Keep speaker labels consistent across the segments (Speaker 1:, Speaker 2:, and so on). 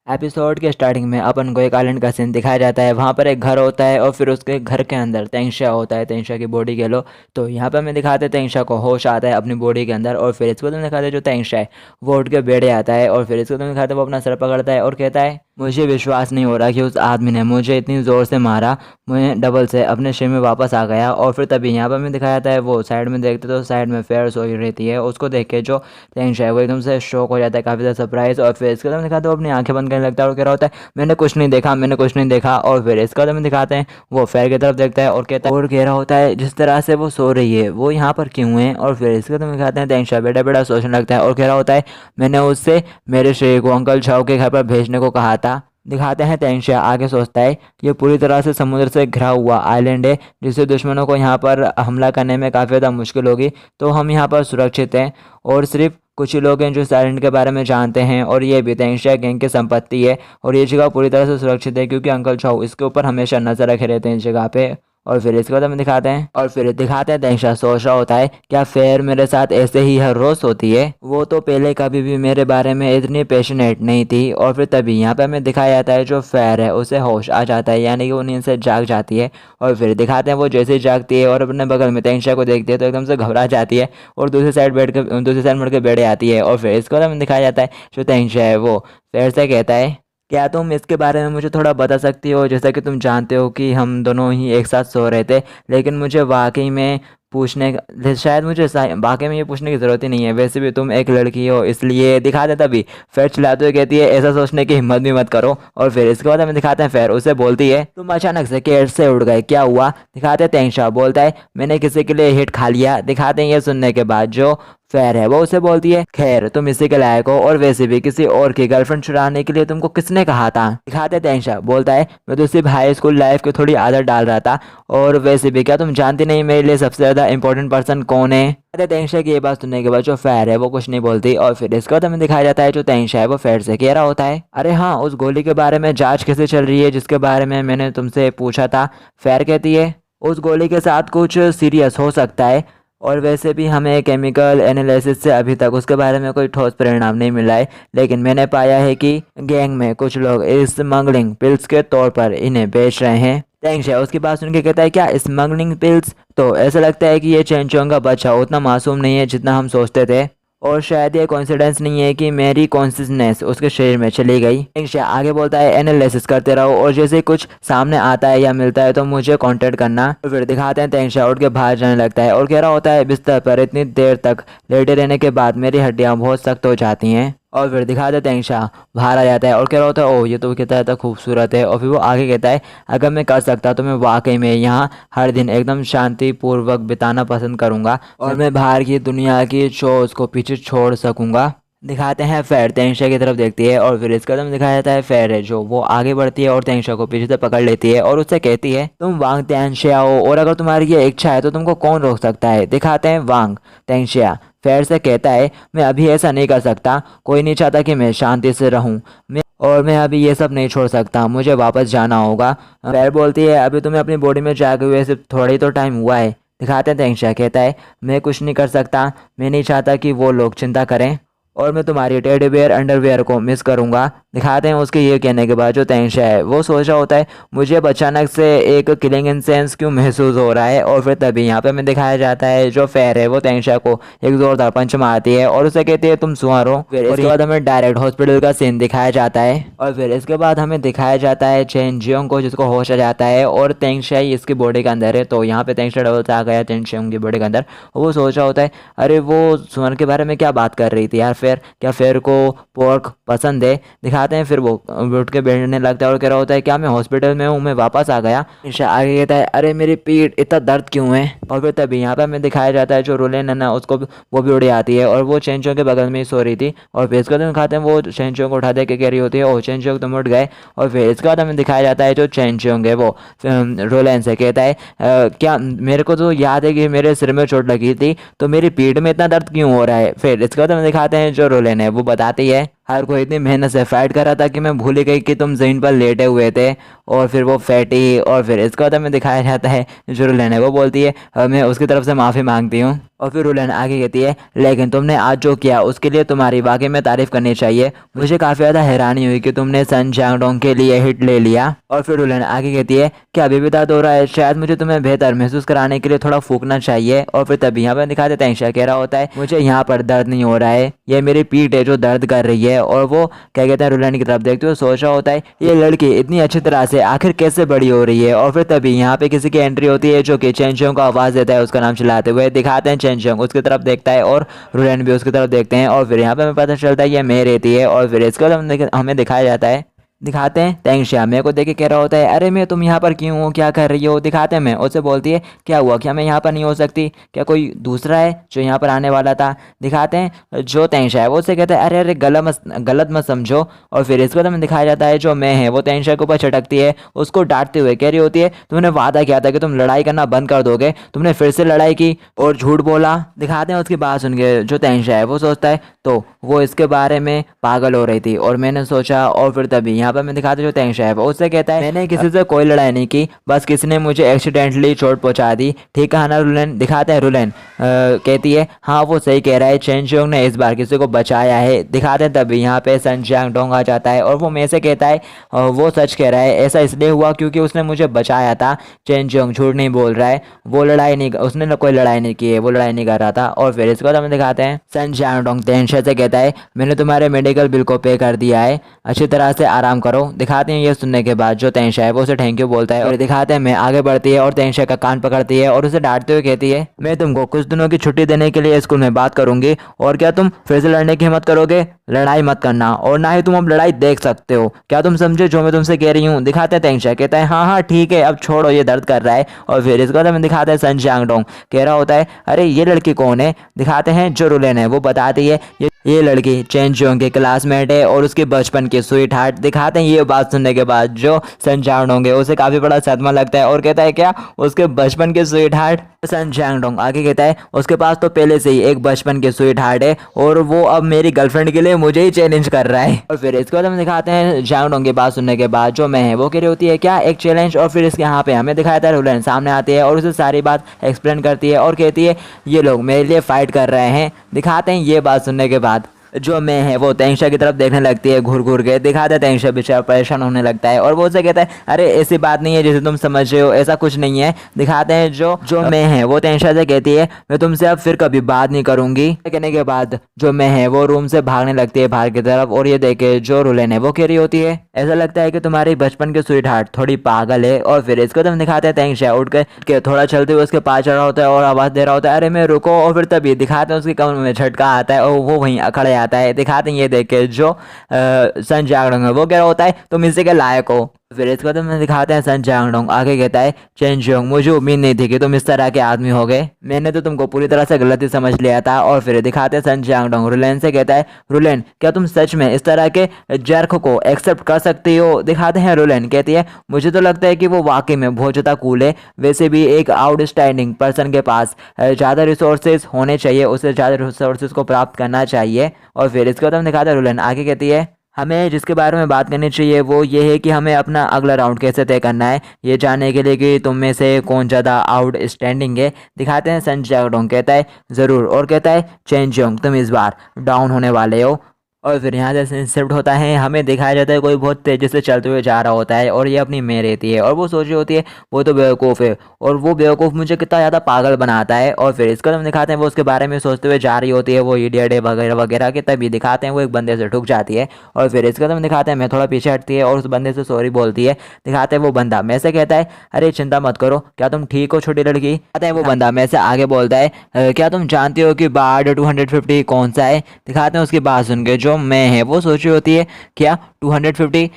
Speaker 1: Episode के starting में अपन को एक आइलैंड का सीन दिखाया जाता है। वहाँ पर एक घर होता है और फिर उसके घर के अंदर तेंगशा होता है, तेंगशा की बॉडी कह लो। तो यहाँ पर हमें दिखाते हैं तेंगशा को होश आता है अपनी बॉडी के अंदर, और फिर इसको तुम दिखाते हैं जो तेंगशा है वो उठ के बैठ आता है, और फिर इसको तुम दिखाते हैं वो अपना सर पकड़ता है और कहता है मुझे विश्वास नहीं हो रहा कि उस आदमी ने मुझे इतनी ज़ोर से मारा, मैं डबल से अपने शरीर में वापस आ गया। और फिर तभी यहाँ पर हमें दिखाया जाता है वो साइड में देखते तो साइड में फेयर सोई रहती है, उसको देख के जो तेंगशा है वो एकदम से शॉक हो जाता है, काफ़ी ज़्यादा सरप्राइज। और फिर इसके बाद दिखाते हैं वो अपनी आंखें बंद करने लगता है और कह रहा होता है मैंने कुछ नहीं देखा, मैंने कुछ नहीं देखा। और फिर इसके बाद हमें दिखाते हैं वो फेयर की तरफ देखता है और कहता है और कह रहा होता है जिस तरह से वो सो रही है वो यहाँ पर क्यों है। और फिर इसके बाद हमें दिखाते हैं तेंगशा बेटा बेटा सोचने लगता है और कह रहा होता है मैंने उससे मेरे शरीर को अंकल छाव के घर पर भेजने को कहा था। दिखाते हैं तेंगशा आगे सोचता है ये पूरी तरह से समुद्र से घिरा हुआ आइलैंड है, जिससे दुश्मनों को यहाँ पर हमला करने में काफ़ी ज़्यादा मुश्किल होगी, तो हम यहाँ पर सुरक्षित हैं और सिर्फ कुछ ही लोग हैं जो इस आइलैंड के बारे में जानते हैं, और ये भी तेंगशा गैंग की संपत्ति है और ये जगह पूरी तरह से सुरक्षित है क्योंकि अंकल छाऊ इसके ऊपर हमेशा नजर रखे रहते हैं इस जगह पे। और फिर इसके बाद हमें दिखाते हैं तेंगशा सोच रहा होता है क्या फेयर मेरे साथ ऐसे ही हर रोज होती है, वो तो पहले कभी भी मेरे बारे में इतनी पैशनेट नहीं थी। और फिर तभी यहाँ पे हमें दिखाया जाता है जो फेयर है उसे होश आ जाता है, यानी कि वो नींद से जाग जाती है। और फिर दिखाते हैं वो जैसे ही जागती है और अपने बगल में तेंगशा को देखती है तो एकदम से घबरा जाती है और दूसरी साइड मुड़ के बैठ जाती है। और फिर इसके बाद हमें दिखाया जाता है जो तेंगशा है वो फेयर से कहता है क्या तुम इसके बारे में मुझे थोड़ा बता सकती हो, जैसा कि तुम जानते हो कि हम दोनों ही एक साथ सो रहे थे, लेकिन मुझे वाकई में शायद मुझे वाकई में ये पूछने की ज़रूरत ही नहीं है, वैसे भी तुम एक लड़की हो इसलिए। दिखा देता भी फिर चिल्लाते हुए कहती है ऐसा सोचने की हिम्मत भी मत करो। और फिर इसके बाद हमें दिखाते हैं फिर उसे बोलती है तुम अचानक से केट से उड़ गए, क्या हुआ। दिखाते हैं तेंगशा बोलता है मैंने किसी के लिए हिट खा लिया। दिखाते हैं ये सुनने के बाद जो फेयर है वो उसे बोलती है खैर तुम इसी के लायक हो, और वैसे भी किसी और की गर्लफ्रेंड चुराने के लिए तुमको किसने कहा था। दिखाते तेंगशा बोलता है मैं तो सिर्फ हाई स्कूल लाइफ की थोड़ी आदत डाल रहा था, और वैसे भी क्या तुम जानती नहीं मेरे लिए सबसे ज्यादा इंपॉर्टेंट पर्सन कौन है। तेंगशा की ये बात सुनने के बाद जो फेयर है वो कुछ नहीं बोलती। और फिर इसके बाद हमें दिखाया जाता है जो तेंगशा है वो फेयर से कह रहा होता है अरे हाँ उस गोली के बारे में जांच कैसे चल रही है जिसके बारे में मैंने तुमसे पूछा था। फेयर कहती है उस गोली के साथ कुछ सीरियस हो सकता है, और वैसे भी हमें केमिकल एनालिसिस से अभी तक उसके बारे में कोई ठोस परिणाम नहीं मिला है, लेकिन मैंने पाया है कि गैंग में कुछ लोग स्मगलिंग पिल्स के तौर पर इन्हें बेच रहे हैं। तेंगशा उसकी बात सुन के कहता है क्या स्मगलिंग पिल्स, तो ऐसा लगता है कि ये चेंचोंग का बच्चा उतना मासूम नहीं है जितना हम सोचते थे, और शायद ये कोइंसिडेंस नहीं है कि मेरी कॉन्शियसनेस उसके शरीर में चली गई। तेंगशा आगे बोलता है एनालिसिस करते रहो और जैसे कुछ सामने आता है या मिलता है तो मुझे कांटेक्ट करना। तो फिर दिखाते हैं तेंगशा उठ के बाहर जाने लगता है और कह रहा होता है बिस्तर पर इतनी देर तक लेटे रहने के बाद मेरी हड्डियां बहुत सख्त हो जाती हैं। और फिर दिखाते हैं तेंगशा बाहर आ जाता है और कह रहा होता है ओह ये तो कितना ज़्यादा खूबसूरत है। और फिर वो आगे कहता है अगर मैं कर सकता तो मैं वाकई में यहाँ हर दिन एकदम शांतिपूर्वक बिताना पसंद करूँगा और मैं बाहर की दुनिया की शोज़ को पीछे छोड़ सकूँगा। दिखाते हैं फेयर तेंगशा की तरफ देखती है और फिर इसका दम दिखाया जाता है फेयर है जो वो आगे बढ़ती है और तेंगशा को पीछे से पकड़ लेती है और उससे कहती है तुम वांग तेंगशा हो और अगर तुम्हारी ये इच्छा है तो तुमको कौन रोक सकता है। दिखाते हैं वांग तेंगशा फेयर से कहता है मैं अभी ऐसा नहीं कर सकता, कोई नहीं चाहता कि मैं शांति से रहूं, मैं अभी ये सब नहीं छोड़ सकता, मुझे वापस जाना होगा। फेयर बोलती है अभी तुम्हें अपनी बॉडी में जागे हुए सिर्फ थोड़ा ही तो टाइम हुआ है। दिखाते हैं तेंगशा कहता है मैं कुछ नहीं कर सकता, मैं नहीं चाहता कि वो लोग चिंता करें और मैं तुम्हारी टेडी बेयर अंडरवेयर को मिस करूंगा। दिखाते हैं उसके ये कहने के बाद जो तेंगशा है वो सोच रहा होता है मुझे अब अचानक से एक किलिंग इंसेंस क्यों महसूस हो रहा है। और फिर तभी यहाँ पे हमें दिखाया जाता है जो फेयर है वो तेंगशा को एक जोरदार पंच मारती है और उसे कहती है तुम सुअर हो। फिर इसके बाद हमें डायरेक्ट हॉस्पिटल का सीन दिखाया जाता है और फिर इसके बाद हमें दिखाया जाता है चेन जियोंग को जिसको होश आ जाता है और तेंगशा ही इसकी बॉडी के अंदर है। तो यहाँ पे तेंगशा डबल से आ गया चेन जियोंग की बॉडी के अंदर और वो सोच रहा होता है अरे वो सुअर के बारे में क्या बात कर रही थी यार फेयर, क्या फेयर को पोर्क पसंद है। दिखाते हैं फिर वो उठ के बैठने लगता है और कह रहा होता है क्या मैं हॉस्पिटल में हूँ, मैं वापस आ गया। ईशा आगे कहता है अरे मेरी पीठ इतना दर्द क्यों है। और फिर तभी यहाँ पे हमें दिखाया जाता है जो रोलेन है ना उसको वो भी उड़ी आती है और वो चेंचों के बगल में ही सो रही थी। और फिर इसके बाद दिखाते हैं वो चेंचों को उठा दे के कह रही होती है ओ चेंचों तुम उठ गए। और फिर इसके बाद हमें दिखाया जाता है जो चेंचों है वो रोलेन से कहता है क्या मेरे को तो याद है कि मेरे सिर में चोट लगी थी तो मेरी पीठ में इतना दर्द क्यों हो रहा है। फिर इसके बाद हमें दिखाते हैं जो रोलेन है वो बताती है हर कोई इतनी मेहनत से फाइट कर रहा था कि मैं भूल ही गई कि तुम ज़मीन पर लेटे हुए थे। और फिर वो फैटी और फिर इसके बाद हमें दिखाया जाता है जो रुलन है वो बोलती है मैं उसकी तरफ से माफ़ी मांगती हूँ। और फिर रुलन आगे कहती है लेकिन तुमने आज जो किया उसके लिए तुम्हारी वाकई में तारीफ़ करनी चाहिए। मुझे काफ़ी ज़्यादा हैरानी हुई कि तुमने सन जांगडोंग के लिए हिट ले लिया। और फिर रुलन आगे कहती है क्या अभी भी दर्द हो रहा है? शायद मुझे तुम्हें बेहतर महसूस कराने के लिए थोड़ा फूकना चाहिए। और फिर तभी यहाँ पर दिखा देते हैं तेंक्षा कह रहा होता है मुझे यहाँ पर दर्द नहीं हो रहा है, ये मेरी पीठ है जो दर्द कर रही है। और वो क्या कहते हैं रुलन की तरफ देखते हुए सोच रहा होता है ये लड़की इतनी अच्छी तरह से आखिर कैसे बड़ी हो रही है। और फिर तभी यहाँ पे किसी की एंट्री होती है जो कि चेंजियोंग को आवाज़ देता है उसका नाम चिल्लाते हुए। दिखाते हैं चेंजियोंग उसकी तरफ देखता है और रुलन भी उसकी तरफ देखते हैं। और फिर यहाँ पे हमें पता चलता है ये मे रहती है। और फिर इसके बाद हमें दिखाया जाता है दिखाते हैं तेंक्षा मेरे को देख के कह रहा होता है अरे मैं तुम यहाँ पर क्यों हो, क्या कर रही हो? दिखाते हैं मैं उससे बोलती है क्या हुआ, क्या मैं यहाँ पर नहीं हो सकती? क्या कोई दूसरा है जो यहाँ पर आने वाला था? दिखाते हैं जो तेंक्षा है वो उससे कहता है अरे अरे गलत मत समझो। और फिर इसके बाद हमें दिखाया जाता है जो मैं है वो तेंक्षा के ऊपर छटकती है उसको डांटते हुए कह रही होती है तुमने वादा किया था कि तुम लड़ाई करना बंद कर दोगे, तुमने फिर से लड़ाई की और झूठ बोला। दिखाते हैं उसकी बात सुन के जो तेंक्षा है वो सोचता है तो वो इसके बारे में पागल हो रही थी और मैंने सोचा। और फिर तभी यहाँ पर मैं दिखाते जो तेंक्षा है वो उससे कहता है मैंने किसी से कोई लड़ाई नहीं की, बस किसी ने मुझे एक्सीडेंटली चोट पहुंचा दी, ठीक है ना रुलन? दिखाते हैं रुलन कहती है हाँ वो सही कह रहा है, चेंजियोंग ने इस बार किसी को बचाया है। दिखाते हैं तभी यहाँ पे सन जांगडोंग आ जाता है और वो मेरे से कहता है वो सच कह रहा है, ऐसा इसलिए हुआ क्योंकि उसने मुझे बचाया था। चेंजियोंग झूठ नहीं बोल रहा है, वो लड़ाई नहीं उसने कोई लड़ाई नहीं की है, वो लड़ाई नहीं कर रहा था। और फिर इसके बाद हमें दिखाते हैं सन जांगडोंग तेंक्षा से कहता है मैंने तुम्हारे मेडिकल बिल को पे कर दिया है, अच्छी तरह से आराम करो। दिखाते हैं ये सुनने के बाद जो तेंक्षा है वो उसे थैंक यू बोलता है। और दिखाते हैं मैं आगे बढ़ती है और तेंक्षा का कान पकड़ती है और उसे डांटते हुए कहती है मैं तुमको कुछ दिनों की छुट्टी देने के लिए स्कूल में बात करूंगी और क्या तुम फिर से लड़ने की हिम्मत करोगे? लड़ाई मत करना और ना ही तुम अब लड़ाई देख सकते हो, क्या तुम समझे जो मैं तुमसे कह रही हूँ? दिखाते हैं तेंक्षा कहता है हाँ हाँ ठीक है अब छोड़ो ये दर्द कर रहा है। और फिर इसके बाद हमें दिखाते हैं सन जांगडोंग कह रहा होता है अरे ये लड़की कौन है? दिखाते हैं जो रुलन है वो बताती है ये लड़की चेंजियोंग के क्लासमेट है और उसके बचपन के स्वीट हार्ट। दिखाते हैं ये बात सुनने के बाद जो सन जांगडोंग है उसे काफ़ी बड़ा सदमा लगता है और कहता है क्या उसके बचपन के स्वीट हार्ट? सन जांगडोंग आगे कहता है उसके पास तो पहले से ही एक बचपन के स्वीट हार्ट है और वो अब मेरी गर्लफ्रेंड के लिए मुझे ही चैलेंज कर रहा है। और फिर इसके बाद हम दिखाते हैं जांगडोंग की बात सुनने के बाद जो मैं है वो कह रही होती है क्या एक चैलेंज? और फिर इसके यहाँ पे हमें दिखाया था रुलन सामने आती है और उसे सारी बात एक्सप्लेन करती है और कहती है ये लोग मेरे लिए फाइट कर रहे हैं। दिखाते हैं ये बात सुनने के बाद जो मैं है वो तेंक्षा की तरफ देखने लगती है घूर घूर के। दिखाते हैं तेंक्षा बेचारा परेशान होने लगता है और वो उसे कहता है अरे ऐसी बात नहीं है जैसे तुम समझ रहे हो, ऐसा कुछ नहीं है। दिखाते हैं जो मैं है वो तेंक्षा से कहती है मैं तुमसे अब फिर कभी बात नहीं करूंगी। कहने के बाद जो मैं है वो रूम से भागने लगती है बाहर की तरफ और ये देखे जो रुलन है वो कह रही होती है ऐसा लगता है कि तुम्हारी बचपन के स्वीट हार्ट थोड़ी पागल है। और फिर इसको तुम दिखाते हैं तेंक्षा उठ के थोड़ा चलते हुए उसके पास चढ़ा होता है और आवाज़ दे रहा होता है अरे मैं रुको। और फिर तभी दिखाते हैं उसके कमर में झटका आता है और वो वहीं अखड़े आता है। दिखाते हैं ये देख के जो सन जांगडोंग है वो कह रहा होता है तुम इससे के लायक हो। फिर इसको तो मैं दिखाते हैं सन जांगडोंग आगे कहता है चेंजियोंग मुझे उम्मीद नहीं थी कि तुम इस तरह के आदमी हो गए, मैंने तो तुमको पूरी तरह से गलती समझ लिया था। और फिर दिखाते हैं सन जांगडोंग रुलन से कहता है रुलन क्या तुम सच में इस तरह के जर्क को एक्सेप्ट कर सकती हो? दिखाते हैं रुलन कहती है मुझे तो लगता है कि वो वाकई में बहुत ज़्यादा कूल है, वैसे भी एक आउटस्टैंडिंग पर्सन के पास ज़्यादा रिसोर्सेज होने चाहिए, उसे ज़्यादा रिसोर्सेज को प्राप्त करना चाहिए। और फिर इसके बाद हम दिखाते हैं रुलन आगे कहती है हमें जिसके बारे में बात करनी चाहिए वो ये है कि हमें अपना अगला राउंड कैसे तय करना है ये जानने के लिए कि तुम में से कौन ज़्यादा आउटस्टैंडिंग है। दिखाते हैं सन जांगडोंग कहता है ज़रूर और कहता है चेंजियोंग तुम इस बार डाउन होने वाले हो। और फिर यहाँ से शिफ्ट होता है हमें दिखाया जाता है कोई बहुत तेज़ी से चलते हुए जा रहा होता है और ये अपनी में रहती है और वो सोच रही होती है वो तो बेवकूफ़ है और वो बेवकूफ़ मुझे कितना ज़्यादा पागल बनाता है। और फिर इसका हम दिखाते हैं वो उसके बारे में सोचते हुए जा रही होती है वो इडियट है वगैरह वगैरह के। तभी दिखाते हैं वो एक बंदे से ठुक जाती है और फिर इसका हम दिखाते हैं मैं थोड़ा पीछे हटती है और उस बंदे से सॉरी बोलती है। दिखाते हैं वो बंदा मैं से कहता है अरे चिंता मत करो क्या तुम ठीक हो छोटी लड़की? कहते हैं वो बंदा मैं से आगे बोलता है क्या तुम जानती हो कि बार्ड 250 कौन सा है? दिखाते हैं उसकी बात सुन के जो मैं है वो सोच रही होती है क्या 250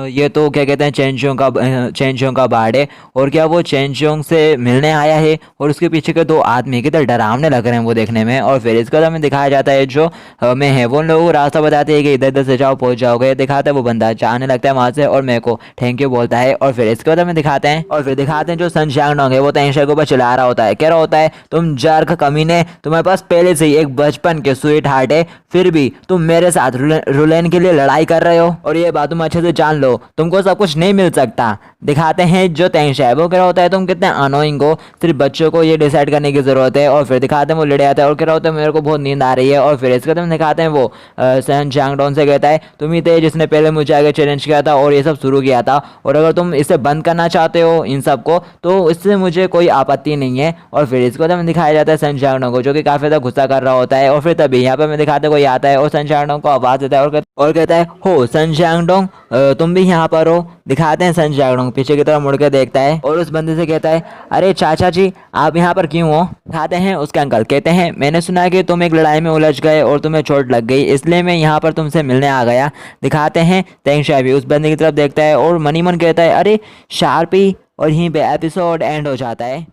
Speaker 1: ये तो क्या कहते हैं चेंजियों का बाढ़ है। और क्या वो चेंजियों से मिलने आया है और उसके पीछे के दो आदमी कितने डरावने लग रहे हैं वो देखने में। और फिर इसके बाद हमें दिखाया जाता है जो हमें है वो लोग रास्ता बताते हैं कि इधर इधर से जाओ पहुंच जाओगे। दिखाता है वो बंदा जाने लगता है वहाँ से और मेरे को थैंक यू बोलता है। और फिर इसके बाद हमें दिखाते हैं जो सन शांगडोंग है वो तेंगशा के ऊपर चिल्ला रहा होता है, कह रहा होता है तुम जर्क कमीने, तुम्हारे पास पहले से ही एक बचपन के स्वीट हार्ट है, फिर भी तुम मेरे साथ रुलेन के लिए लड़ाई कर रहे हो और ये बात तुम अच्छे से जान लो, तुमको सब कुछ नहीं मिल सकता। दिखाते हैं जो तेंगशा है वो कह रहा होता है तुम कितने अनोइंग हो, सिर्फ बच्चों को ये डिसाइड करने की जरूरत है। और फिर दिखाते हैं वो लड़े आता है और कह रहा होता है मेरे को बहुत नींद आ रही है। और फिर इसके बाद दिखाते हैं वो सन शांगडोंग से कहता है तुम ही थे जिसने पहले मुझे आगे चैलेंज किया था और ये सब शुरू किया था, और अगर तुम इसे बंद करना चाहते हो इन सब को तो इससे मुझे कोई आपत्ति नहीं है। और फिर इसको हमें दिखाया जाता है सन शांगडोंग को जो कि काफी ज्यादा गुस्सा कर रहा होता है। और फिर तभी यहाँ पे हमें दिखाते कोई आता है और सन शांगडोंग को आवाज देता है और कहता है हो सन शांगडोंग तुम भी यहाँ पर हो। दिखाते हैं सन शांगडोंग पीछे की तरफ मुड़ के देखता है और उस बंदे से कहता है अरे चाचा जी आप यहाँ पर क्यों हो। दिखाते हैं उसके अंकल कहते हैं मैंने सुना कि तुम एक लड़ाई में उलझ गए और तुम्हें चोट लग गई, इसलिए मैं यहाँ पर तुमसे मिलने आ गया। दिखाते हैं तेंगशा भी उस बंदे की तरफ देखता है और मनी मन कहता है अरे शार्पी, और यहीं पे एपिसोड एंड हो जाता है।